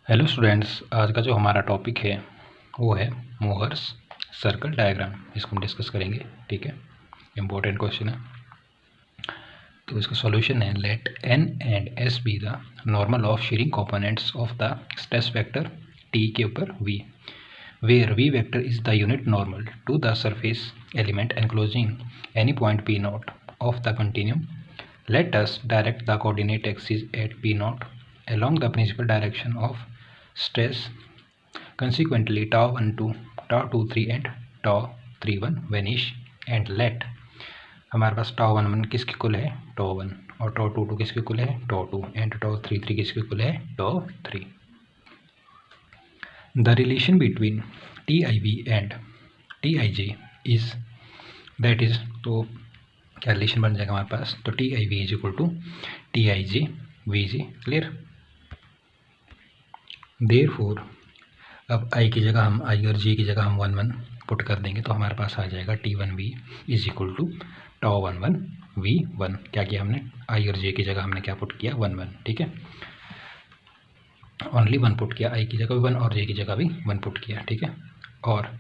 Hello students, आज का जो हमारा टॉपिक है वो है मोहर्स सर्कल डायग्राम। इसको हम डिस्कस करेंगे। ठीक है, इम्पोर्टेंट क्वेश्चन है। तो इसका सॉल्यूशन है let n and s be the normal of shearing components of the stress vector t के ऊपर v, where v vector is the unit normal to the surface element enclosing any point p nought of the continuum. Let us direct the coordinate axis at P naught along the principal direction of stress. Consequently, tau 12, tau 23 and tau 31 vanish and let हमारे पास tau 11 किसके equal है tau 1 और tau 22 किसके equal है tau 2 and tau 33 किसके equal है tau 3. The relation between TIV and TIJ is that is तो क्या रिलेशन बन जाएगा हमारे पास, तो T I V is equal to T I G V G. Clear. Therefore अब आई की जगह हम आई और जी की जगह हम 1 1 पुट कर देंगे तो हमारे पास आ जाएगा T one V is equal to tau 1 1 we 1. क्या किया हमने, आई और जे की जगह हमने क्या पुट किया 1 1. ठीक है, ओनली 1 पुट किया, आई की जगह भी 1 और जे की जगह भी 1 पुट किया. ठीक है, और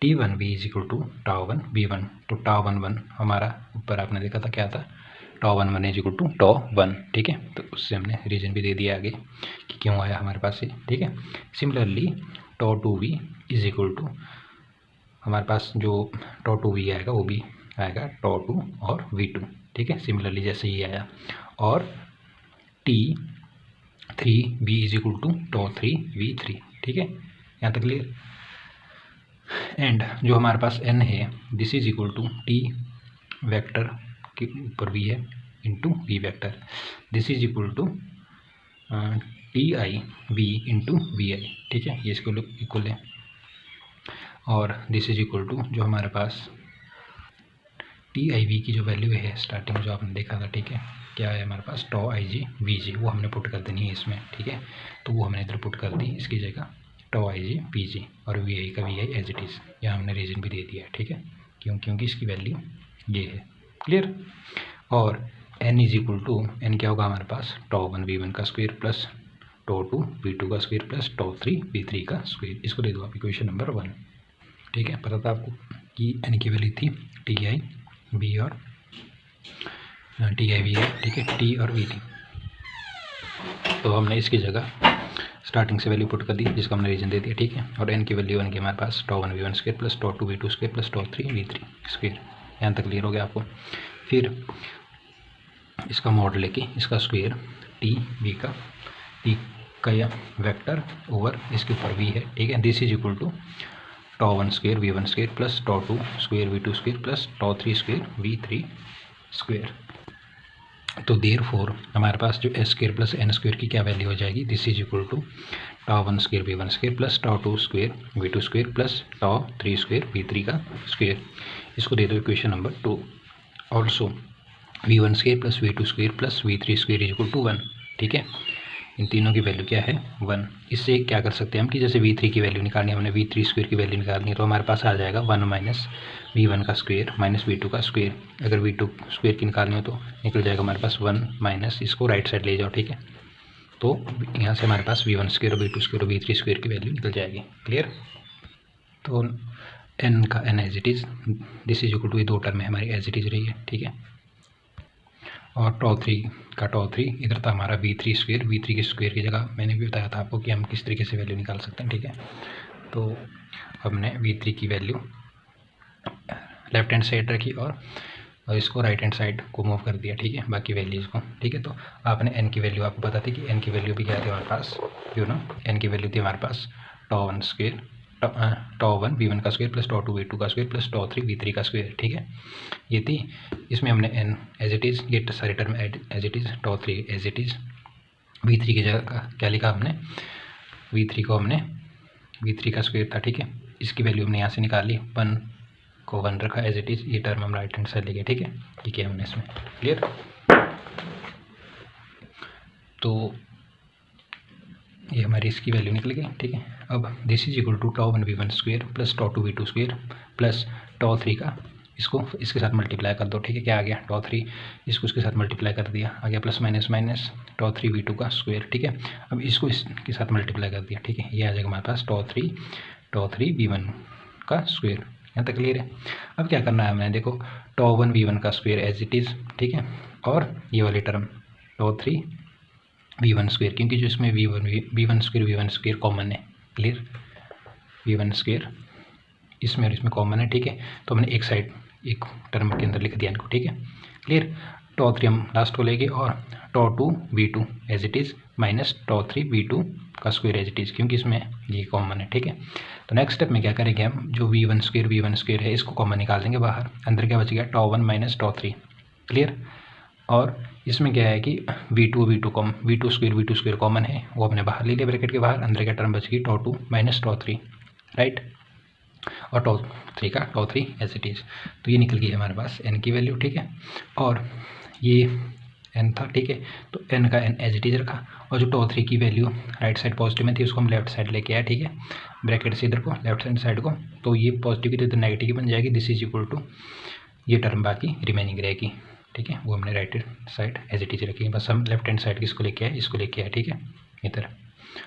T one V is equal to tau 1 we 1. तो टाओ 1 1 हमारा ऊपर आपने देखा था क्या था, tau 1 1 is equal to tau 1. ठीक है, तो उससे हमने रीजन भी दे दिया आगे कि क्यों आया हमारे पास ये. ठीक है, similarly tau 2 V is equal to हमारे पास जो टाओ 2 वी आएगा वो भी आएगा टाओ 2 और वी 2. ठीक है, सिमिलरली जैसे ये आया. और t 3 v is equal to tau 3 we 3. ठीक है, यहाँ तक क्लियर. एंड जो हमारे पास n है this is equal to t vector के ऊपर v है into v vector. This is equal to T I v into v i. ठीक है, ये इसको इक्वल है. और दिस इज इक्वल टू जो हमारे पास टी आई वी की जो वैल्यू है स्टार्टिंग में जो आपने देखा था. ठीक है, क्या है हमारे पास टॉ आई जी वी जी, वो हमने पुट कर देनी है इसमें. ठीक है, तो वो हमने इधर पुट कर दी इसकी जगह टॉ आई जी पी जी और वी आई का V I as it is. यहाँ हमने रीजन भी दे दिया है. ठीक है, क्योंकि इसकी वैल्यू ये है. क्लियर. और n is equal to N क्या होगा हमारे पास टॉ 1 वी 1 का स्क्वायर प्लस टॉ 2 वी 2 का स्क्वायर प्लस टॉ 3 वी 3 का स्क्वायर. इसको दे दो आप इक्वेशन नंबर 1. ठीक है, पता था आपको कि n की वैल्यू थी टी आई बी और टी आई वी है. ठीक है, टी और वी टी. तो हमने इसकी जगह स्टार्टिंग से वैल्यू पुट कर दी जिसका हमने रीजन दे दिया. ठीक है, और n की वैल्यू n की हमारे पास tau 1 we 1 square plus tau 2 we 2 square plus tau 3 we 3 square. यहाँ तक क्लियर हो गया आपको. फिर इसका मॉड लेके इसका स्क्वायर टी वी का टी का या वेक्टर ओवर इसके ऊपर वी है. ठीक है, this is equal to tau 1 square V 1 square plus tau 2 square V 2 square plus tau 3 square V 3 square. तो देयरफॉर हमारे पास जो S square plus N square की क्या वैल्यू हो जाएगी, this is equal to tau 1 square V 1 square plus tau 2 square V 2 square plus tau 3 square V 3 का square. इसको दे दो equation number 2. Also V 1 square plus V 2 square plus V 3 square is equal to 1. ठीक है, इन तीनों की value क्या है 1. इससे क्या कर सकते हैं हम कि जैसे वी 3 की वैल्यू निकालनी है, हमने वी 3 स्क्वायर की वैल्यू निकालनी है, तो हमारे पास आ जाएगा 1 माइनस वी 1 का स्क्वायर माइनस वी 2 का स्क्वायर. अगर वी 2 स्क्वायर की निकालनी हो तो निकल जाएगा हमारे पास 1 माइनस, इसको राइट साइड ले जाओ. ठीक है, तो यहाँ से हमारे पास वी 1 स्क्वायर और वी 2 स्क्वायर और वी 3 स्क्वायर की वैल्यू निकल जाएगी. क्लियर. तो एन का N as it is, this is equal to ये दो टर्म है हमारी एज इट इज़ रही है. ठीक है, और टॉ 3 का टॉ 3 इधर था हमारा वी 3 स्क्वायर. वी 3 के स्क्वायर की जगह मैंने भी बताया था आपको कि हम किस तरीके से वैल्यू निकाल सकते हैं. ठीक है, तो हमने वी 3 की वैल्यू लेफ्ट हैंड साइड रखी और इसको राइट हैंड साइड को मूव कर दिया. ठीक है, बाकी वैल्यूज़ को. ठीक है, तो आपने एन की वैल्यू आपको पता थी कि एन की वैल्यू भी क्या थी हमारे पास, यू नो एन की वैल्यू थी हमारे पास टॉ 1 स्क्वायर टॉ 1 वी 1 का स्क्वायर प्लस टॉ 2 वी 2 का स्क्वायर प्लस टॉ 3 वी 3 का स्क्वायर. ठीक है, ये थी. इसमें हमने एन एज इट इज़, ये सारी term as it is, tau 3 as it is, V 3 की जगह क्या लिखा हमने, वी 3 को हमने वी 3 का स्क्वायर था. ठीक है, इसकी वैल्यू हमने यहाँ से निकाली, 1 को 1 रखा एज इट इज़, ये टर्म हम राइट हैंड साइड लेंगे. ठीक है, ये किया हमने इसमें. क्लियर. तो ये हमारी इसकी वैल्यू निकल गई. ठीक है, अब this is equal to tau 1 we 1 square plus tau 2 we 2 square plus tau 3 का इसको इसके साथ मल्टीप्लाई कर दो, ठीक है। क्या आ गया, टॉ 3, इसको इसके साथ मल्टीप्लाई कर दिया, आ गया plus minus minus tau 3 V2 का स्क्वायर, ठीक है। अब इसको इसके साथ मल्टीप्लाई कर दिया, ठीक है, ये आ जाएगा हमारे पास टॉ 3 V1 का स्क्वायर। यहाँ तक क्लियर है। अब क्या करना है हमें, देखो टॉ 1 V1 का स्क्वायर एज इट इज़, ठीक है, और ये वाली टर्म टॉ 3 V1 स्क्वायर, क्योंकि जो इसमें V1 स्क्वायर कॉमन है, क्लियर, V1 स्क्वायर इसमें और इसमें कॉमन है, ठीक है। तो हमने एक साइड एक टर्म के अंदर लिख दिया इनको, ठीक है, क्लियर। टॉ 3 हम लास्ट को लेंगे और tau 2 V2 as it is minus tau 3 V2 का स्क्वायर एज इट इज़, क्योंकि इसमें ये कॉमन है, ठीक है। तो नेक्स्ट स्टेप में क्या करेंगे हम, जो V1 स्क्वायर है इसको कॉमन निकाल देंगे बाहर, अंदर क्या बच गया टॉ 1 माइनस टॉ 3, क्लियर। और इसमें क्या है कि V2 स्क्वायर कॉमन है, वो हमने बाहर ले लिया ब्रैकेट के बाहर, अंदर क्या टर्म बच गई टॉ 2 माइनस टॉ 3, राइट, और टॉ 3 एज इट इज़। तो ये निकल गई हमारे पास n की वैल्यू, ठीक है, और ये n था, ठीक है, तो n का n एज इट इज़ रखा, और जो टॉ 3 की वैल्यू राइट साइड पॉजिटिव में थी उसको हम लेफ्ट साइड लेके आए, ठीक है, ब्रैकेट से इधर को लेफ्ट हैंड साइड को, तो ये पॉजिटिव की तो इधर नेगेटिव की बन जाएगी, दिस इज इक्वल टू ये टर्म बाकी रिमेनिंग रहेगी, ठीक है, वो हमने right hand side as it is रखी है, बस हम लेफ्ट हैंड साइड किसको लेके आए, इसको लेके आए, ठीक है, इधर,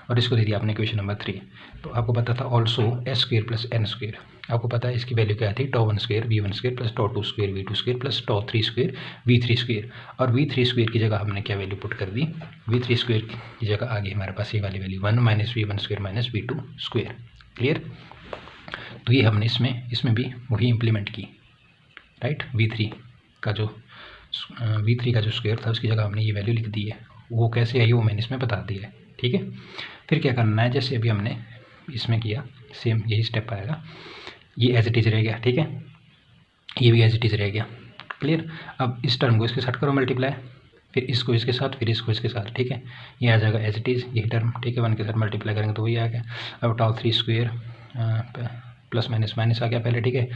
और इसको दे दिया आपने इक्वेशन नंबर 3। तो आपको पता था also S square plus N square, आपको पता है इसकी वैल्यू क्या थी, tau 1 square V1 square plus tau 2 square V2 square plus tau 3 square V3 square, और V3 स्क्वायर की जगह हमने क्या वैल्यू पुट कर दी, V3 स्क्वायर की जगह आ गई हमारे पास ये वाली value 1 minus V1 square minus V2 square, clear. तो ये हमने इसमें भी वही इम्प्लीमेंट की, राइट, V3 का जो स्क्वायर था उसकी जगह हमने ये वैल्यू लिख दी है, वो कैसे आई वो मैंने इसमें बता दिया है, ठीक है। फिर क्या करना है, जैसे अभी हमने इसमें किया सेम यही स्टेप आएगा, ये एज इट इज़ रह गया, ठीक है, ये भी एज इट इज़ रह गया, क्लियर। अब इस टर्म को इसके साथ करो मल्टीप्लाई, फिर इसको इसके साथ, फिर इसको इसके साथ, ठीक है, ये आ जाएगा एज इट इज़ यही टर्म, ठीक है, 1 के साथ मल्टीप्लाई करेंगे तो वही आ गया। अब टॉ 3 स्क्वायर प्लस माइनस माइनस आ गया पहले, ठीक है,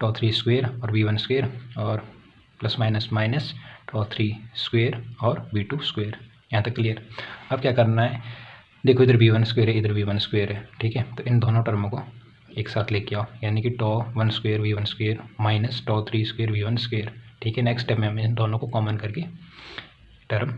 टॉ 3 स्क्वायर और V1 स्क्वायर और plus minus minus tau 3 square और V2 स्क्वायर, यहाँ तक क्लियर। अब क्या करना है, देखो इधर V1 स्क्वायर है, इधर V1 स्क्वायर है, ठीक है, तो इन दोनों टर्मों को एक साथ लेके आओ, यानी कि टॉ 1 square V1 square minus tau 3 square V1 square, ठीक है। नेक्स्ट स्टेप में हम इन दोनों को कॉमन करके टर्म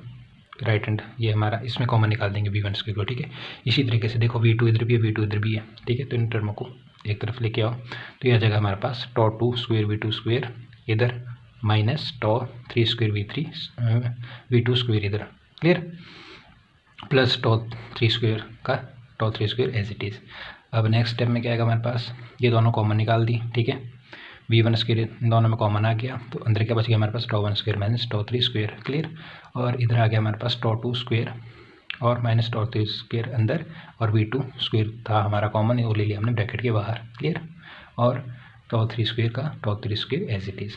राइट हैंड ये हमारा इसमें कॉमन निकाल देंगे V1 स्क्वायर को, ठीक है। इसी तरीके से देखो V2 इधर भी है, V2 इधर भी है, ठीक है, तो इन टर्मों को एक तरफ लेके आओ, तो यह जगह हमारे पास टॉ 2 स्क्वायर V2 स्क्वायर इधर minus tau 3 square V2 square इधर, क्लियर, प्लस टॉ 3 स्क्वायर का tau 3 square as it is. अब नेक्स्ट स्टेप में क्या आएगा हमारे पास, ये दोनों कॉमन निकाल दी, ठीक है, V1 स्क्वायर दोनों में कॉमन आ गया, तो अंदर क्या बच गया हमारे पास tau 1 square minus tau 3 square, clear, और इधर आ गया हमारे पास टॉ 2 स्क्वायर और माइनस टॉ 3 स्क्वायर अंदर, और V2 स्क्वायर था हमारा कॉमन, वो ले लिया हमने ब्रैकेट के बाहर, क्लियर, और टॉ 3 स्क्वायर का tau 3 square as it is.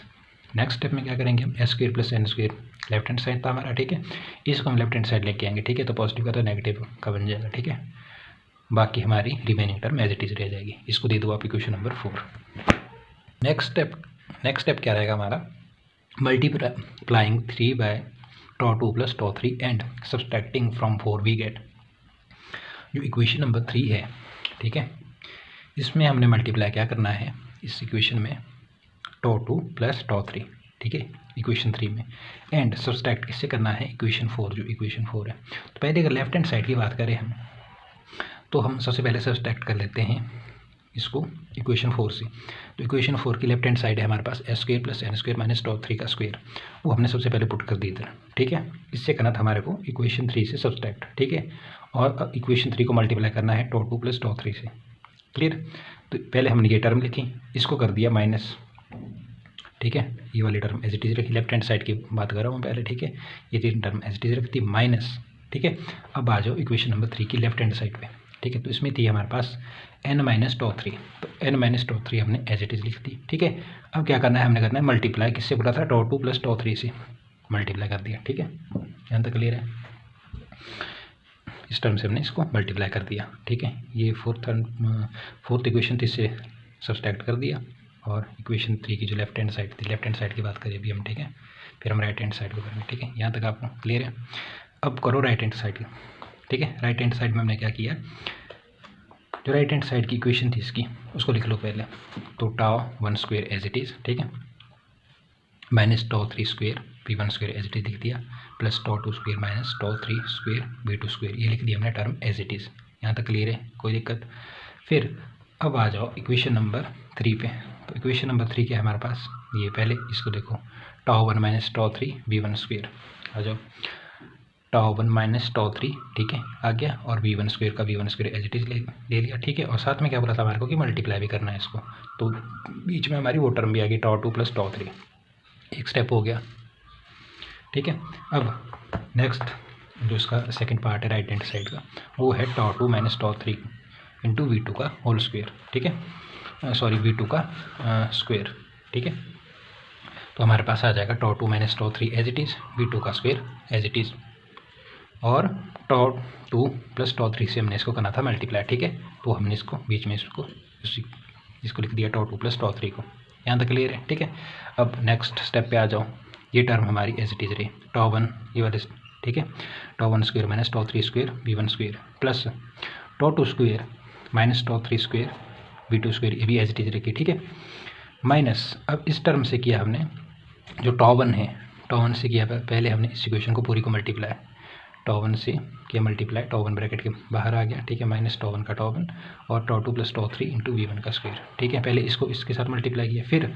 Next step में क्या करेंगे हम, S square plus N square left hand side था हमारा, ठीक है, इसको हम लेफ्ट हैंड साइड लेके आएंगे, ठीक है, तो पॉजिटिव का तो नेगेटिव का बन जाएगा, ठीक है, बाकी हमारी remaining term as it is रह जाएगी। इसको दे दो आप इक्वेशन नंबर 4। नेक्स्ट स्टेप क्या रहेगा हमारा, multiplying 3 by tau 2 plus tau 3 and subtracting from 4 we get, जो इक्वेशन नंबर 3 है, ठीक है, इसमें हमने मल्टीप्लाई क्या करना है इस इक्वेशन में टॉ 2 प्लस टॉ 3, ठीक है, इक्वेशन 3 में, एंड सब्सट्रैक्ट किससे करना है, इक्वेशन 4, जो इक्वेशन 4 है। तो पहले अगर लेफ्ट हैंड साइड की बात करें हम, तो हम सबसे पहले सब्सट्रैक्ट कर लेते हैं इसको इक्वेशन 4 से। तो इक्वेशन 4 की लेफ्ट हैंड साइड है हमारे पास s square plus N square minus tau 3 का स्क्वायर, वो हमने सबसे पहले पुट कर दी इधर, ठीक है। इससे करना था हमारे को इक्वेशन 3 से सब्सट्रैक्ट, ठीक है, और इक्वेशन 3 को मल्टीप्लाई करना है टॉ 2 प्लस टॉ 3 से, क्लियर। तो पहले हमने ये टर्म लिखी, इसको कर दिया माइनस, ठीक है, ये वाली टर्म एज इट इज़ रखी, लेफ्ट हैंड साइड की बात कर रहा हूँ पहले, ठीक है, ये 3 टर्म एज इट इज़ रखती माइनस, ठीक है। अब आ जाओ इक्वेशन नंबर 3 की लेफ्ट हैंड साइड पे, ठीक है, तो इसमें थी हमारे पास n माइनस टॉ 3, तो n माइनस टॉ 3 हमने एज इट इज़ लिख दी, ठीक है। अब क्या करना है, हमने करना है मल्टीप्लाई, किससे बोला था, टॉ 2 प्लस टॉ 3 से मल्टीप्लाई कर दिया, ठीक है, यहाँ तक क्लियर है। इस टर्म से हमने इसको मल्टीप्लाई कर दिया, ठीक है, ये फोर्थ इक्वेशन थी, इससे सब्सट्रैक्ट कर दिया, और इक्वेशन 3 की जो लेफ्ट हैंड साइड थी, लेफ्ट हैंड साइड की बात करें अभी हम, ठीक है, फिर हम राइट हैंड साइड को करेंगे, ठीक है, यहाँ तक आपको क्लियर है। अब करो राइट हैंड साइड, ठीक है, राइट हैंड साइड में हमने क्या किया, जो राइट हैंड साइड की इक्वेशन थी इसकी उसको लिख लो पहले, तो tau 1 square as it is, ठीक है, minus tau three square we one square as it is लिख दिया, plus tau two square minus tau three square we two square, ये लिख दिया हमने टर्म एज इट इज़। यहाँ तक क्लियर है, कोई दिक्कत? फिर अब आ जाओ इक्वेशन नंबर 3 पे। तो इक्वेशन नंबर 3 क्या है हमारे पास, ये पहले इसको देखो, tau one minus tau three v one square, आ जाओ tau one minus tau three, ठीक है आ गया, और वी वन स्क्वेयर का v one square as it is ले लिया, ठीक है। और साथ में क्या बोला था हमारे को कि मल्टीप्लाई भी करना है इसको, तो बीच में हमारी वो टर्म भी आ गई tau two plus tau three, एक स्टेप हो गया, ठीक है। अब नेक्स्ट जो इसका सेकंड पार्ट है राइट हैंड साइड का, वो है tau two minus tau three into v two का होल स्क्वेयर, ठीक है, सॉरी वी टू का स्क्वेयर, ठीक है। तो हमारे पास आ जाएगा tau two minus tau three as it is, v two का स्क्वेयर एज इट इज़, और tau two plus tau three से हमने इसको करना था मल्टीप्लाई, ठीक है। तो हमने इसको बीच में इसको लिख दिया टॉ टू प्लस टॉ थ्री को, यहाँ तक क्लियर है, ठीक है। अब नेक्स्ट स्टेप पे आ जाओ, ये टर्म हमारी एज इट इज़ रही, टॉ वन ये वाले, ठीक है, tau one square minus tau three square we one square, plus tau two square minus tau three square we two square, ये भी एज इट इज़ रखी, ठीक है, माइनस अब इस टर्म से किया हमने जो टॉ वन है, टॉ वन से किया पहले हमने इस इक्वेशन को पूरी को मल्टीप्लाई, टॉ वन से किया मल्टीप्लाई, टॉ वन ब्रैकेट के बाहर आ गया, ठीक है, माइनस टॉ वन का टॉ वन और tau two plus tau three into v one का स्क्वायर, ठीक है। पहले इसको इसके साथ मल्टीप्लाई किया, फिर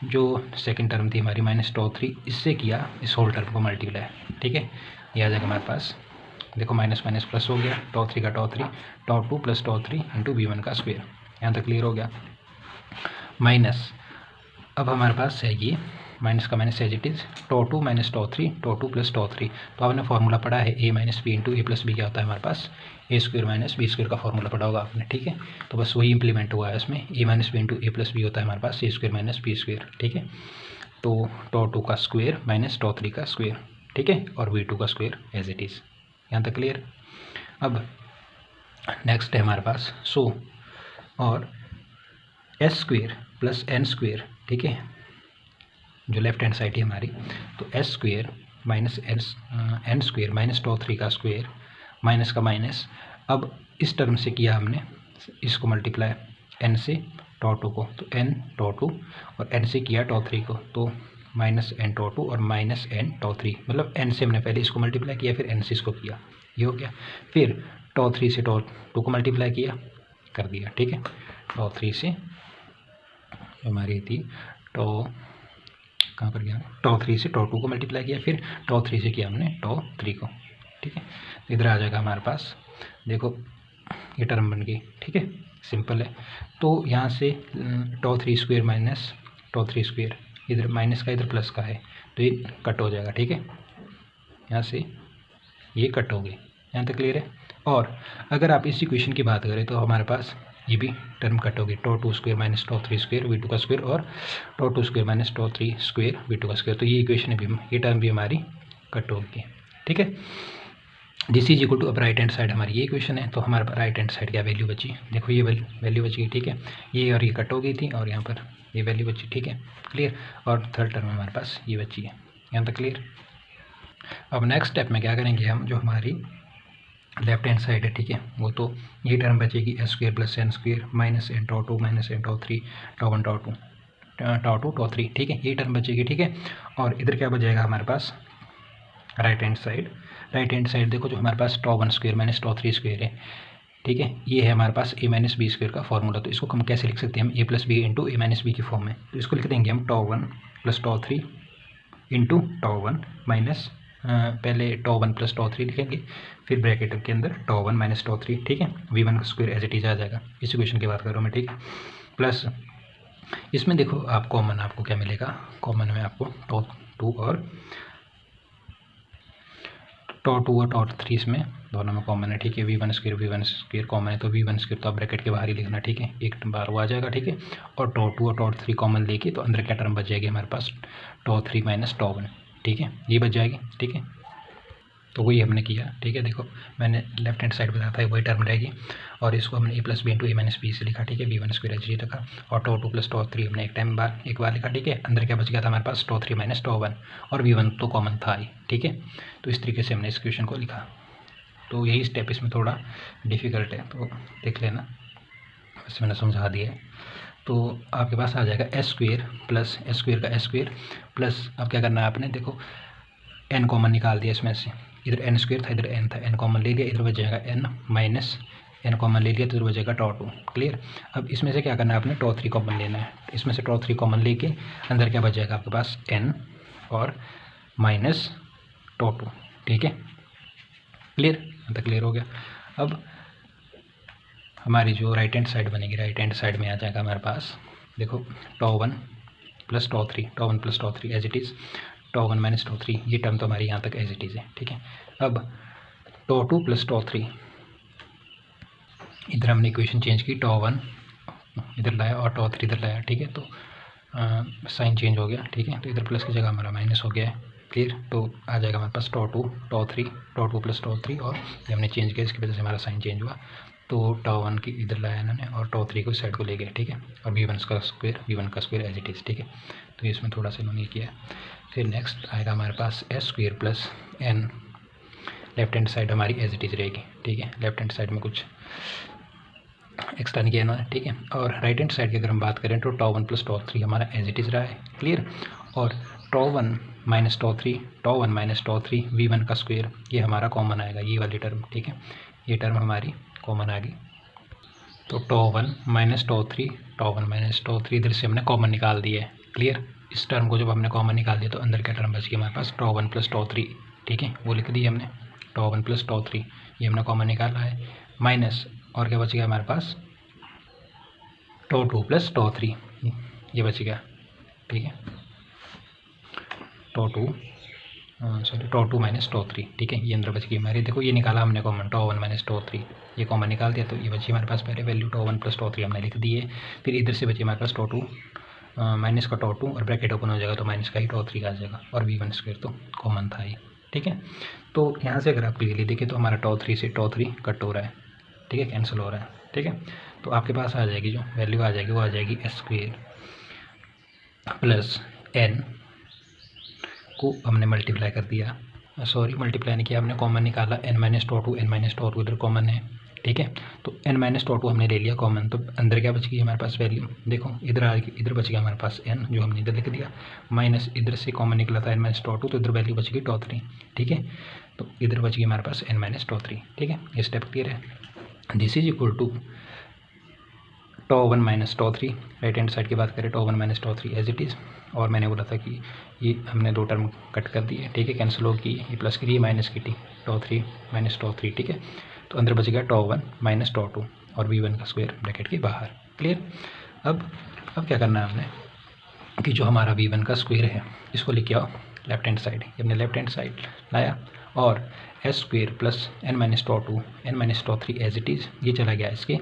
जो सेकंड टर्म थी हमारी माइनस टॉ थ्री, इससे किया इस होल टर्म को मल्टीप्लाई, ठीक है। ये आ जाएगा हमारे पास, देखो माइनस माइनस प्लस हो गया, टॉ थ्री का tau three, tau two plus tau three into v one का स्क्वायर, यहाँ तक क्लियर हो गया। माइनस अब हमारे पास है ये माइनस का minus as it is, tau two minus tau three, tau two plus tau three, तो आपने फॉर्मूला पढ़ा है A minus B into A plus B, क्या होता है हमारे पास A square minus B square का फॉर्मूला पढ़ा होगा आपने, ठीक है। तो बस वही इंप्लीमेंट हुआ है इसमें, ए minus B into A plus B होता है हमारे पास A square minus B square, ठीक है। तो टॉ टू का स्क्वायर माइनस टॉ थ्री का स्क्वायर, ठीक है, और वी टू का स्क्वायर एज इट इज़, यहाँ तक क्लियर। अब नेक्स्ट है हमारे पास सो और S square plus N square, ठीक है, जो लेफ्ट हैंड साइड है हमारी, तो s square minus n square minus tau three का स्क्वायर, माइनस का माइनस, अब इस टर्म से किया हमने इसको मल्टीप्लाई एन से टॉ टू को, तो एन टॉ टू, और एन से किया टॉ थ्री को, तो माइनस एन टॉ टू और माइनस एन टॉ थ्री, मतलब एन से हमने पहले इसको मल्टीप्लाई किया, फिर एन से इसको किया, ये हो गया। फिर टॉ थ्री से टॉ टू को मल्टीप्लाई किया, कर दिया, ठीक है। टॉ थ्री से हमारी थी टॉ, कहाँ पर गया, टॉ थ्री से टॉ टू को मल्टीप्लाई किया, फिर टॉ थ्री से किया हमने टॉ थ्री को, ठीक है। इधर आ जाएगा हमारे पास, देखो ये टर्म बन गई, ठीक है, सिंपल है। तो यहाँ से टॉ three square minus tau three square, इधर माइनस का इधर प्लस का है, तो ये कट हो जाएगा, ठीक है, यहाँ से ये कट हो गई, यहाँ तक क्लियर है। और अगर आप इस इक्वेशन की बात करें तो हमारे पास ये भी टर्म कट होगी, tau two square minus tau three square v two का स्क्वायर, और tau two square minus tau three square v two का स्क्वायर, तो ये इक्वेशन भी, ये टर्म भी हमारी कट होगी, ठीक है। दिस इज इक्वल टू, अब राइट हैंड साइड हमारी ये इक्वेशन है, तो हमारे राइट हैंड साइड क्या वैल्यू बची, देखो ये वैल्यू बची गई, ठीक है, ये और ये कट हो गई थी, और यहाँ पर ये वैल्यू बची, ठीक है, क्लियर। और थर्ड टर्म हमारे पास ये बची है, यहाँ तक क्लियर। अब नेक्स्ट स्टेप में क्या करेंगे हम, जो हमारी लेफ्ट हैंड साइड है, ठीक है, वो तो ये टर्म बचेगी S square plus N square minus N tau two minus N tau three tau one tau two tau three, ठीक है, ये टर्म बचेगी, ठीक है। और इधर क्या बचेगा हमारे पास राइट हैंड साइड देखो, जो हमारे पास tau one square minus tau three square है, ठीक है, ये है हमारे पास ए माइनस बी स्क्वायर का फॉर्मूला, तो इसको हम कैसे लिख सकते हैं, हम ए प्लस बी इंटू ए माइनस बी की फॉर्म में, तो इसको लिख देंगे हम टॉ one plus tau three into टॉ वन माइनस, पहले टॉ वन प्लस टॉ थ्री लिखेंगे, फिर ब्रैकेट के अंदर टॉ वन माइनस टॉ थ्री, ठीक है, वी वन का स्क्वायर एज इट इज आ जाएगा, इस इक्वेशन की बात कर रहा हूँ मैं, ठीक है। प्लस इसमें देखो आप कॉमन आपको क्या मिलेगा, कॉमन में आपको टॉ टू और टॉ थ्री इसमें दोनों में कॉमन है, ठीक है, वी वन स्क्वायर कॉमन है, तो वी वन स्क्वायर तो आप ब्रैकेट के बाहर ही लिखना, ठीक है, एक बार वो आ जाएगा, ठीक है। और टॉ टू और टॉ थ्री कॉमन लेके तो अंदर क्या टर्म बच जाएगी हमारे पास, टॉ थ्री माइनस टॉ वन, ठीक है, ये बच जाएगी, ठीक है। तो वही हमने किया, ठीक है, देखो मैंने लेफ्ट हैंड साइड बताया था वही टर्म रहेगी, और इसको हमने ए प्लस बी इंटू ए माइनस बी से लिखा, ठीक है, वी वन स्क्वायर एच रखा, और tau two plus tau three हमने एक बार लिखा, ठीक है। अंदर क्या बच गया था हमारे पास, टॉ थ्री माइनस टॉ वन, और वी वन तो कॉमन था ही, ठीक है। तो इस तरीके से हमने इस क्वेश्चन को लिखा। तो यही स्टेप इसमें थोड़ा डिफिकल्ट है, तो देख लेना, वैसे मैंने समझा दिया है। तो आपके पास आ जाएगा S square plus S square का एस स्क्वेयर प्लस, अब क्या करना है आपने, देखो एन कॉमन निकाल दिया इसमें से, इधर एन स्क्वेयर था इधर एन था, एन कॉमन ले लिया, इधर बच जाएगा एन माइनस एन कॉमन ले लिया तो इधर बचेगा टॉ 2। क्लियर। अब इसमें से क्या करना है आपने, टॉ 3 कॉमन लेना है, इसमें से टॉ 3 कॉमन लेके अंदर क्या बच जाएगा आपके पास एन और माइनस टॉ 2। ठीक है, क्लियर, तो क्लियर हो गया। अब हमारी जो राइट हैंड साइड बनेगी, राइट हैंड साइड में आ जाएगा हमारे पास, देखो tau 1 plus tau 3, tau 1 plus tau 3 as it is, tau 1 minus tau 3, ये टर्म तो हमारी यहाँ तक एज इट इज़ है। ठीक है, अब टॉ 2 प्लस टॉ 3, इधर हमने इक्वेशन चेंज की, टॉ 1 इधर लाया और टॉ 3 इधर लाया। ठीक है, तो साइन चेंज हो गया। ठीक है, तो इधर प्लस की जगह हमारा माइनस हो गया है। क्लियर, तो आ जाएगा हमारे पास टॉ 2 टॉ 3, टॉ 2 प्लस टॉ 3, और ये हमने चेंज किया, इसकी वजह से हमारा साइन चेंज हुआ। तो टॉ 1 की इधर लाया इन्होंने और टॉ 3 को इस साइड को ले गए। ठीक है, और v1 का स्क्वायर एज इट इज़। ठीक है, तो इसमें थोड़ा सा इन्होंने किया। फिर नेक्स्ट आएगा हमारे पास s square plus n, left hand side हमारी एज इट इज़ रहेगी। ठीक है, लेफ्ट हैंड साइड में कुछ एक्स्ट्रा नहीं किया इन्होंने। ठीक है, और राइट हैंड साइड की अगर हम बात करें तो टॉ 1 प्लस टॉ 3 हमारा एज इट इज़ रहा है। क्लियर, और टॉ 1 minus tau 3, tau 1 minus tau 3 v1 का स्क्वायर, ये हमारा कॉमन आएगा, ये वाली टर्म। ठीक है, ये टर्म हमारी कॉमन आ गई। तो tau 1 minus tau 3, tau 1 minus tau 3 इधर से हमने कॉमन निकाल दिया है। क्लियर, इस टर्म को जब हमने कॉमन निकाल दिया तो अंदर क्या टर्म बच गई हमारे पास, टॉ 1 प्लस टॉ 3। ठीक है, वो लिख दी हमने, टॉ 1 प्लस टॉ 3, ये हमने कॉमन निकाला है, माइनस और क्या बच गया हमारे पास, टॉ 2 प्लस टॉ 3, ये बच गया। ठीक है, टॉ 2 माइनस टॉ 3। ठीक है, ये अंदर बच गई हमारी, देखो ये निकाला हमने कॉमन, टॉ 1 माइनस टॉ 3, ये कॉमन निकाल दिया तो ये बची हमारे पास पहले वैल्यू टॉ 1 प्लस टॉ 3 हमने लिख दी है। फिर इधर से बची हमारे पास टॉ 2 माइनस का टॉ 2 और ब्रैकेट ओपन हो जाएगा तो माइनस का ही टॉ 3 आ जाएगा, और v1 स्क्वायर तो कॉमन था ये। ठीक है, तो यहाँ से अगर आप क्लियरली देखें तो हमारा टॉ 3 से टॉ 3 कट हो रहा है। ठीक है, कैंसिल हो रहा है। ठीक है, तो आपके पास आ जाएगी जो वैल्यू आ जाएगी वो आ जाएगी एस स्क्वायर प्लस एन को हमने मल्टीप्लाई कर दिया, सॉरी मल्टीप्लाई नहीं किया, हमने कॉमन निकाला, N minus tau 2, N minus tau 2 इधर कॉमन है। ठीक है, तो एन माइनस टॉ 2 हमने ले लिया कॉमन, तो अंदर क्या बच गई हमारे पास वैल्यू, देखो इधर आ गई, इधर बच गया हमारे पास एन जो हमने इधर लिख दिया, माइनस इधर से कॉमन निकला था एन माइनस टॉ 2, तो इधर वैल्यू बच गई टॉ 3। ठीक है, तो इधर बच गई हमारे पास एन माइनस टॉ 3। ठीक है, ये स्टेप क्लियर है। This is equal to tau 1 minus tau 3, right hand side की बात करें, tau 1 minus tau 3 as it is, और मैंने बोला था कि ये हमने दो टर्म कट कर दिए। ठीक है, कैंसिल हो की, ये प्लस की माइनस की टी, टॉ 3 माइनस टॉ 3। ठीक है, तो अंदर बच गया टॉ 1 माइनस टॉ 2 और v1 का स्क्वायर ब्रैकेट के बाहर। क्लियर, अब क्या करना है हमने कि जो हमारा v1 का स्क्वायर है इसको लेके आओ लेफ्ट हैंड साइड, हमने लेफ्ट हैंड साइड लाया, और S square plus N minus tau 2 N minus tau 3 as it is, ये चला गया इसके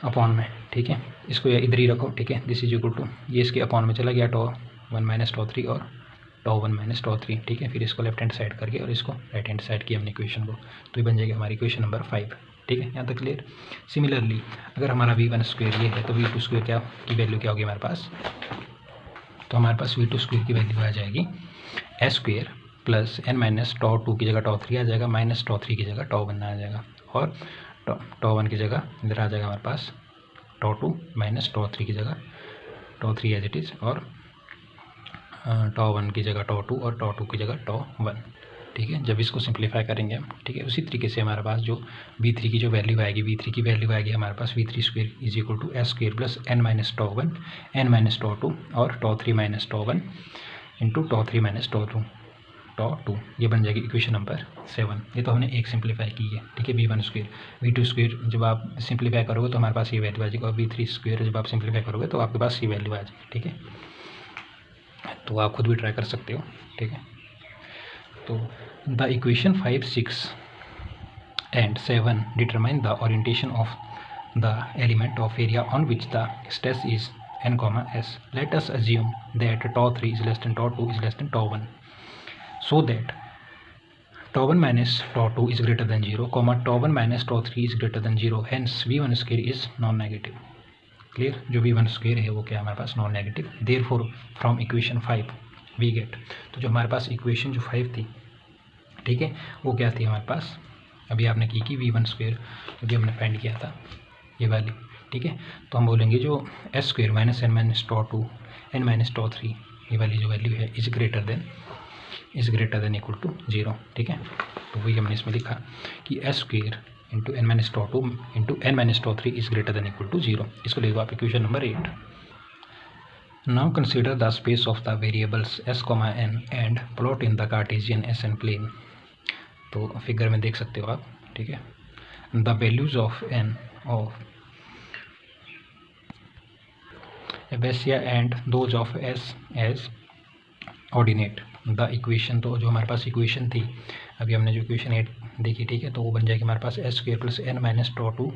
अपॉन में। ठीक है, इसको इधर ही रखो। ठीक है, दिस इज इक्वल टू, ये इसके अपॉन में चला गया टॉ 1 माइनस टॉ 3 और टॉ 1 माइनस टॉ 3। ठीक है, फिर इसको लेफ्ट हैंड साइड करके और इसको राइट हैंड साइड की हमने इक्वेशन को, तो ये बन जाएगी हमारी इक्वेशन नंबर 5। ठीक है, यहाँ तक क्लियर। सिमिलरली अगर हमारा v1 स्क्वायर ये है तो v2 स्क्वायर क्या की वैल्यू क्या होगी हमारे पास, तो हमारे पास v2 स्क्वायर की वैल्यू आ जाएगी s square plus N minus tau 2 की जगह टॉ 3 आ जाएगा, माइनस टॉ 3 की जगह टॉ 1 आ जाएगा, और टॉ 1 की जगह इधर आ जाएगा हमारे पास टॉ 2 माइनस टॉ 3 की जगह टॉ 3 एज इट इज़, और टॉ 1 की जगह टॉ 2 और टॉ 2 की जगह टॉ 1। ठीक है, जब इसको सिंप्लीफाई करेंगे हम, ठीक है, उसी तरीके से हमारे पास जो v3 की जो वैल्यू आएगी, v3 की वैल्यू आएगी हमारे पास v3 square is equal to s square plus N minus tau 1 n minus tau 2 और tau 3 minus tau 1 into tau 3 minus tau 2, ये बन जाएगी इक्वेशन नंबर 7। ये तो हमने एक सिंप्लीफाई की है। ठीक है, v1 स्क्वायर v2 स्क्वायर जब आप सिंप्लीफाई करोगे तो हमारे पास ये वैल्यू आ जाएगी, और v3 स्क्वायर जब आप सिंप्लीफाई करोगे तो आपके पास ये वैल्यू आ जाएगी। ठीक है, तो आप खुद भी ट्राई कर सकते हो। ठीक है, तो the equation 5, 6 and 7 determine the orientation of the element of area on which the stress is n, s. Let us assume that tau 3 is less than tau 2 is less than tau 1, so that tau 1 minus tau 2 is greater than 0, tau 1 minus tau 3 is greater than 0, hence v1 square is non-negative। Clear, जो v1 square है वो क्या हमारे पास non negative. Therefore from equation 5 we get, तो जो हमारे पास equation जो 5 थी, ठीक है, वो क्या थी हमारे पास, अभी आपने की v1 स्क्वायर अभी हमने फाइंड किया था ये वाली। ठीक है। तो हम बोलेंगे जो S square minus N minus tau two N minus tau three ये वाली जो वैल्यू है is greater than equal to 0, ठीक है। तो वही हमने इसमें लिखा कि S square into N minus tau two into N minus tau three is greater than equal to 0। इसको ले लो आप equation number 8। Now consider the space of the variables s, n and plot in the Cartesian SN plane. तो figure में देख सकते हो आप, ठीक है। The values of n of abscissa and those of s as ordinate the equation. तो जो हमारे पास इक्वेशन थी अभी हमने जो इक्वेशन 8 देखी, ठीक है, तो वो बन जाएगी हमारे पास s square plus N minus tau two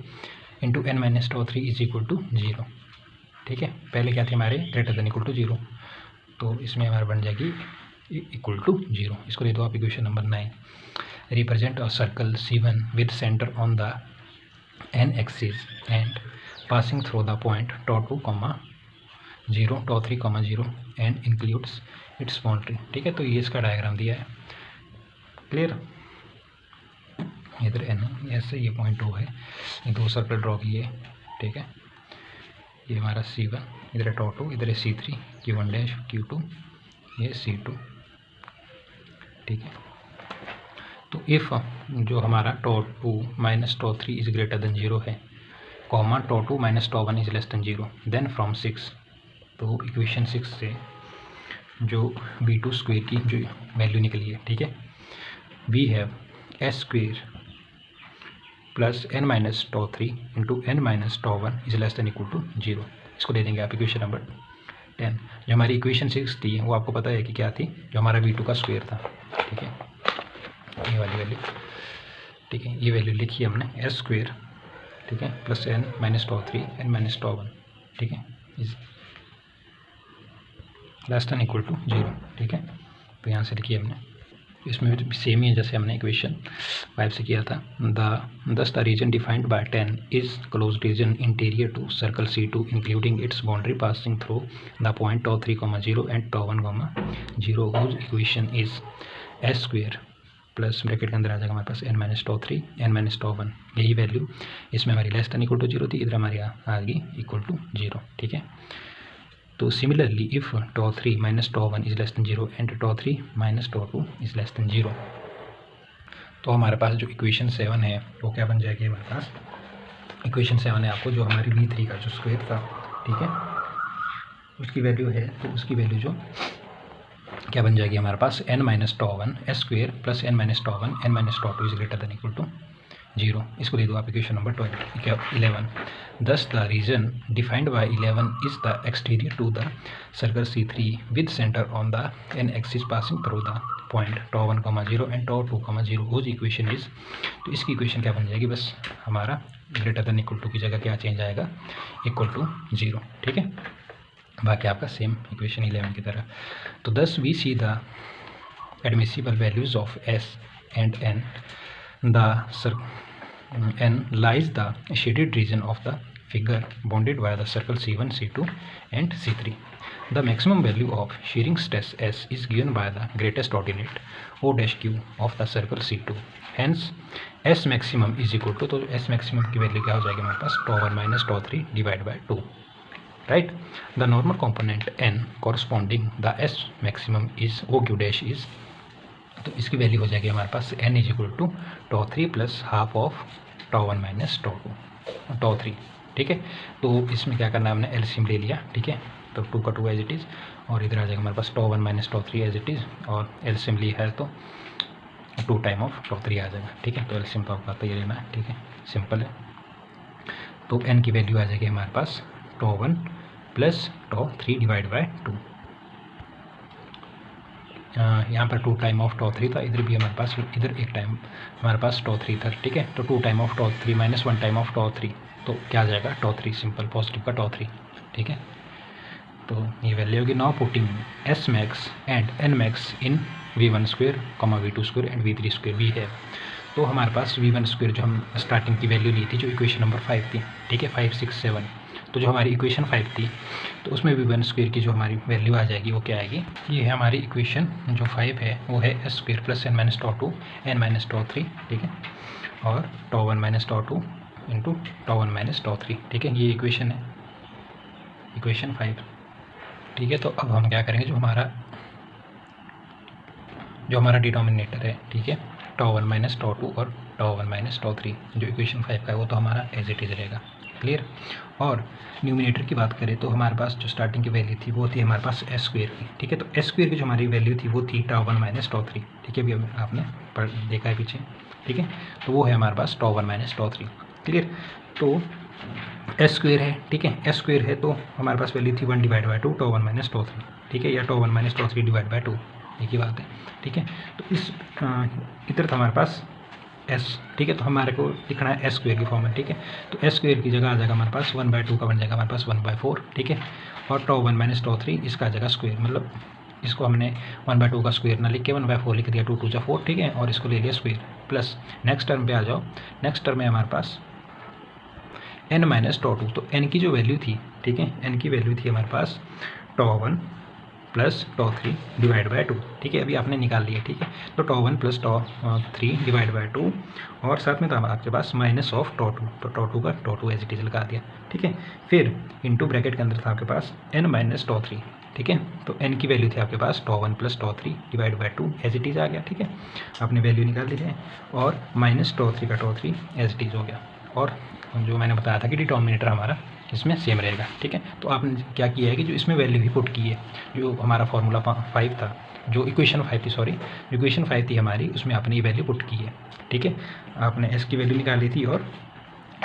into N minus tau three is equal to 0, ठीक है। पहले क्या थे हमारे ग्रेटर देन इक्वल टू 0, तो इसमें हमारा बन जाएगी इक्वल टू 0। इसको ले दो आप equation number 9। Represent a circle C1 with centre on the n axis and passing through the point tau two 0 tau three 0 and includes its boundary, ठीक है। तो ये इसका डायग्राम दिया है, क्लियर। इधर n ऐसे ये पॉइंट O है, ये दो सर्कल ड्रॉ किए, ठीक है। ये हमारा C1, इधर है टॉ टू, इधर है C3, Q1 डैश Q2, ये C2, ठीक है। तो इफ़ जो हमारा tau two minus tau three is greater than 0 है, comma tau two minus tau one is less than 0, then from 6, तो इक्वेशन 6 से जो V2 स्क्वेयर की जो वैल्यू निकली है, ठीक है, we have S square plus N minus tau three into N minus tau one is less than equal to 0। इसको दे देंगे आप इक्वेशन नंबर 10। जो हमारी इक्वेशन 6 थी वो आपको पता है कि क्या थी, जो हमारा V2 का स्क्वेयर था, ठीक है, ये वाली वैल्यू, ठीक है। ये वैल्यू लिखी हमने एस स्क्वेयर, ठीक है, plus N minus tau three N minus tau one, ठीक है, is less than equal to 0, ठीक है। तो यहाँ से लिखिए हमने, इसमें भी सेम ही है जैसे हमने इक्वेशन 5 से किया था। Thus the region defined by 10 is close region interior to circle C2 including its boundary passing through the point tau three 0 and tau one 0 whose equation is S square plus bracket के अंदर आ जाएगा हमारे पास N minus tau three N minus tau one. यही value इसमें हमारी less than equal to 0 थी, इधर हमारी आ गई इक्वल टू 0, ठीक है। तो similarly if tau three minus tau one is less than 0 and tau three minus tau two is less than 0, तो हमारे पास जो इक्वेशन 7 है वो क्या बन जाएगी हमारे पास। इक्वेशन 7 है आपको जो हमारी V3 का जो स्क्वायर था, ठीक है, उसकी वैल्यू है, तो उसकी वैल्यू जो क्या बन जाएगी हमारे पास n minus tau one S square plus N minus tau one N minus tau two is greater than equal to 0। इसको दे दो आप equation number 11। Thus the region defined by 11 is the exterior to the circle C3 with centre on the n axis passing through the point tau one 0 and tau two 0 whose equation is. तो इसकी equation क्या बन जाएगी, बस हमारा greater than equal to की जगह क्या चेंज आएगा, इक्वल टू 0, ठीक है। बाकी आपका सेम इक्वेशन 11 की तरह। तो thus we see the admissible values of S and N the N lies the shaded region of the figure bounded by the circle C1, C2 and C3. The maximum value of shearing stress S is given by the greatest ordinate O dash Q of the circle C2. Hence S maximum is equal to, तो S maximum की value क्या हो जाएगी हमारे पास, tau one minus tau three divide by 2, right. The normal component N corresponding the S maximum is OQ dash is, तो इसकी value हो जाएगी हमारे पास n is equal to tau three plus half of tau one minus tau two tau three, ठीक है। तो इसमें क्या करना है, हमने एलसीएम ले लिया, ठीक है, तो 2 का 2 एज इट इज़, और इधर आ जाएगा हमारे पास tau one minus tau three as it is, और एलसीएम लिया है तो 2 टाइम ऑफ टॉ थ्री आ जाएगा, ठीक है। तो एलसीएम तो आपको आता ही लेना है, ठीक है, सिंपल है। तो n की वैल्यू आ जाएगी हमारे पास tau one plus tau three divide by 2। यहाँ पर 2 टाइम ऑफ टॉ थ्री था, इधर भी हमारे पास, इधर एक टाइम हमारे पास टॉ थ्री था, ठीक है। तो 2 time of tau three minus 1 time of tau three, तो क्या आ जाएगा टॉ थ्री, सिंपल पॉजिटिव का टॉ थ्री, ठीक है। तो ये वैल्यू होगी। Now putting S max and N max in V1 square V2 square and V3 square we है। तो हमारे पास V1 स्क्वेयर जो हम स्टार्टिंग की वैल्यू ली थी, जो इक्वेशन नंबर 5 थी, ठीक है, 5, 6, 7, तो जो हमारी इक्वेशन 5 थी, तो उसमें V1 स्क्वेयर की जो हमारी वैल्यू आ जाएगी वो क्या आएगी, ये है हमारी इक्वेशन जो 5 है, वो है S square plus N minus tau two N minus tau three, ठीक है, और tau one minus tau two into tau 1 minus tau 3, ठीक है। ये इक्वेशन है, इक्वेशन 5, ठीक है। तो अब हम क्या करेंगे, जो हमारा डिनोमिनेटर है, ठीक है, टाउ 1 माइनस टाउ 2 और टाउ 1 माइनस टाउ 3 जो इक्वेशन 5 का है वो तो हमारा एज इट इज़ रहेगा, क्लियर। और न्यूमिनेटर की बात करें तो हमारे पास जो स्टार्टिंग की वैल्यू थी वो थी हमारे पास एस स्क्वेयर की, ठीक है। तो एस स्क्वेयर की जो हमारी वैल्यू थी वो थी टाउ 1 माइनस टाउ 3, ठीक है। अभी आपने देखा है पीछे, ठीक है। तो वो है हमारे पास टाउ 1 माइनस टाउ 3, क्लियर। तो एस स्क्वेयर है, ठीक है, एस स्क्वेयर है तो हमारे पास वैल्यू थी 1 divide by 2 tau 1 minus tau 3, ठीक है, या tau 1 minus tau 3 divide by 2, एक ही बात है, ठीक है। तो इस इधर था हमारे पास एस, ठीक है। तो हमारे को लिखना है एस स्क्वेयर की फॉर्म में, ठीक है। तो एस स्क्वेयर की जगह आ जाएगा हमारे पास 1/2 का बन जाएगा हमारे पास 1/4, ठीक है। और टाउ 1 माइनस टाउ 3 इसका आ जाएगा स्क्वेयर, मतलब इसको हमने 1/2 का स्क्वेयर ना लिख के 1/4 लिख दिया, 2 2 जा 4, ठीक है। और इसको ले लिया स्क्वेयर, प्लस नेक्स्ट टर्म पे आ जाओ। नेक्स्ट टर्म में हमारे पास n माइनस टाउ 2, तो n की जो वैल्यू थी, ठीक है, n की वैल्यू थी हमारे पास tau 1 plus tau 3 divide by 2, ठीक है। अभी आपने निकाल लिया, ठीक है। तो tau 1 plus tau 3 divide by 2 और साथ में था आपके पास माइनस ऑफ टाउ 2, तो टाउ 2 का टाउ 2 एज इट इज लगा दिया, ठीक है। फिर इंटू ब्रैकेट के अंदर था आपके पास n माइनस टाउ 3, ठीक है। तो n की वैल्यू थी आपके पास tau 1 plus tau 3 divide by 2 as it is आ गया, ठीक है। आपने वैल्यू निकाल ली है और माइनस टाउ 3 का टाउ 3 एज इट इज हो गया। और जो मैंने बताया था कि डिनोमिनेटर हमारा इसमें सेम रहेगा, ठीक है। तो आपने क्या किया है कि जो इसमें वैल्यू ही पुट की है, जो हमारा फार्मूला 5 था, जो इक्वेशन 5 थी, सॉरी, इक्वेशन 5 थी हमारी, उसमें आपने ये वैल्यू पुट की है, ठीक है। आपने एस की वैल्यू निकाली थी और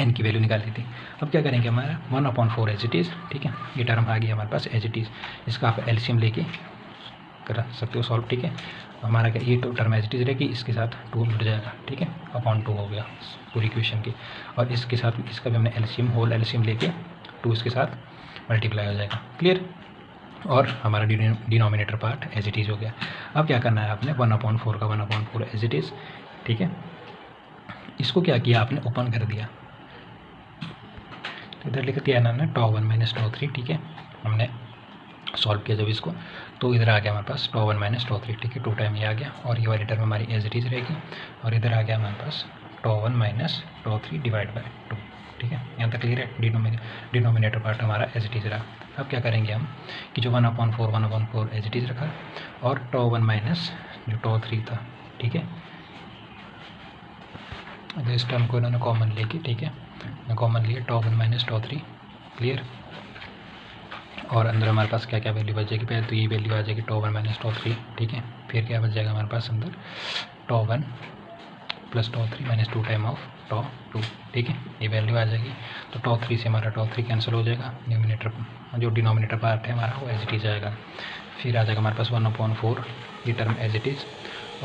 एन की वैल्यू निकाली थी। अब क्या करेंगे, हमारा 1/4 एज इट इज़, ठीक है। ये टर्म आ गया हमारे पास एज इट इज़, इसका आप एलसीएम लेके कर सकते हो सॉल्व, ठीक है। हमारा क्या ये तो टर्म एज इट इज रहेगी, इसके साथ 2 मिट जाएगा, ठीक है, अपॉन 2 हो गया पूरी इक्वेशन की। और इसके साथ इसका भी हमने एलसीएम, होल एलसीएम लेके 2 इसके साथ मल्टीप्लाई हो जाएगा, क्लियर। और हमारा denominator part as it is हो गया। अब क्या करना है आपने, 1/4 का 1/4 एज इट इज़, ठीक है। इसको क्या किया आपने, ओपन कर दिया, तो इधर लिख दिया ना टाउ 1 माइनस टाउ 3, ठीक है। हमने सॉल्व किया जब इसको, तो इधर आ गया हमारे पास टाउ 1 माइनस टाउ 3, ठीक है, 2 टाइम ये आ गया। और ये वाली टर्म हमारी एज इट इज़ रहेगी। और इधर आ गया हमारे पास tau 1 minus tau 3 divide by 2, ठीक है। यहाँ तक क्लियर है। डिनोमिनेटर पार्ट हमारा एज इट इज़ रहा। अब क्या करेंगे हम कि जो 1/4 एज इट इज़ रखा और टाउ 1 माइनस जो टाउ 3 था, ठीक है। अगर इस टर्म को इन्होंने कॉमन लेके, ठीक है, कॉमन लिए टाउ 1 माइनस टाउ 3, क्लियर। और अंदर हमारे पास क्या क्या वैल्यू बच जाएगी, पहले तो ये वैल्यू आ जाएगी टाउ 1 माइनस टाउ 3, ठीक है। फिर क्या बच जाएगा हमारे पास अंदर tau 1 plus tau 3 minus 2 time of tau 2, ठीक है, ये वैल्यू आ जाएगी। तो टाउ 3 से हमारा टाउ 3 कैंसिल हो जाएगा, जो डिनोमिनेटर पार्ट है हमारा वो एज इट इज आएगा। फिर आ जाएगा हमारे पास 1/4 ये टर्म एज इट इज़,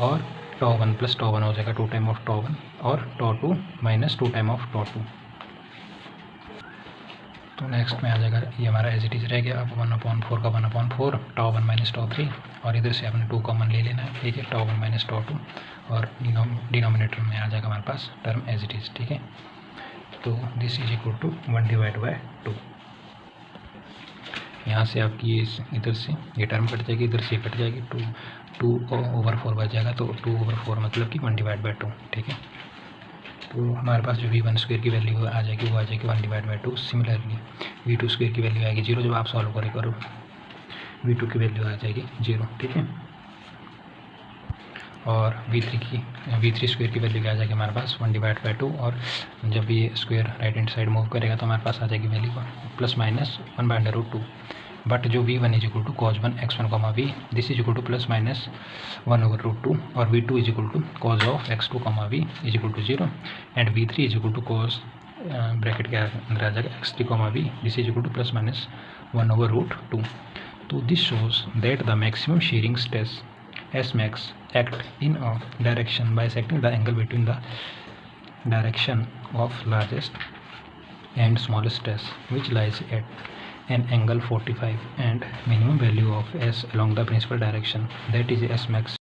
और टाउ 1 प्लस टाउ 1 हो जाएगा 2 टाइम ऑफ टाउ 1 और tau 2 minus 2 time of tau 2। तो नेक्स्ट में आ जाएगा ये हमारा एज इट इज़ रह गया। अब 1/4 का 1/4 टाउ 1 माइनस टाउ 3, और इधर से आपने 2 कॉमन ले लेना है, ठीक है, टाउ 1 माइनस टाउ 2, और डिनोमिनेटर में आ जाएगा हमारे पास टर्म एज इट इज़, ठीक है। तो this is equal to 1 divide by 2। यहाँ से आपकी इधर से ये टर्म कट जाएगी, इधर से कट जाएगी, 2/4 बच जाएगा। तो 2/4 मतलब कि 1 डिवाइड बाई 2, ठीक है। तो हमारे पास जो v1 स्क्वायर की वैल्यू आ जाएगी वो आ जाएगी 1 divide by 2। Similarly v2 square की वैल्यू आएगी 0, जब आप सॉल्व करो v2 की वैल्यू आ जाएगी 0, ठीक है। और v3 स्क्वायर की वैल्यू क्या आ जाएगी हमारे पास 1 डिवाइड बाई 2। और जब ये square right hand side move करेगा तो हमारे पास आ जाएगी वैल्यू प्लस माइनस 1/√2। बट जो v1 is equal to cos 1 x1 comma v, this is equal to plus minus 1/√2, और v2 is equal to cos of x2 comma v is equal to 0, and v3 is equal to cos bracket के अंदर आ जाएगा x3 comma v, this is equal to plus minus 1/√2। तो thus shows that the maximum shearing stress Smax act in a direction bisecting the angle between the direction of largest and smallest stress, which lies at an angle 45, and minimum value of S along the principal direction, that is Smax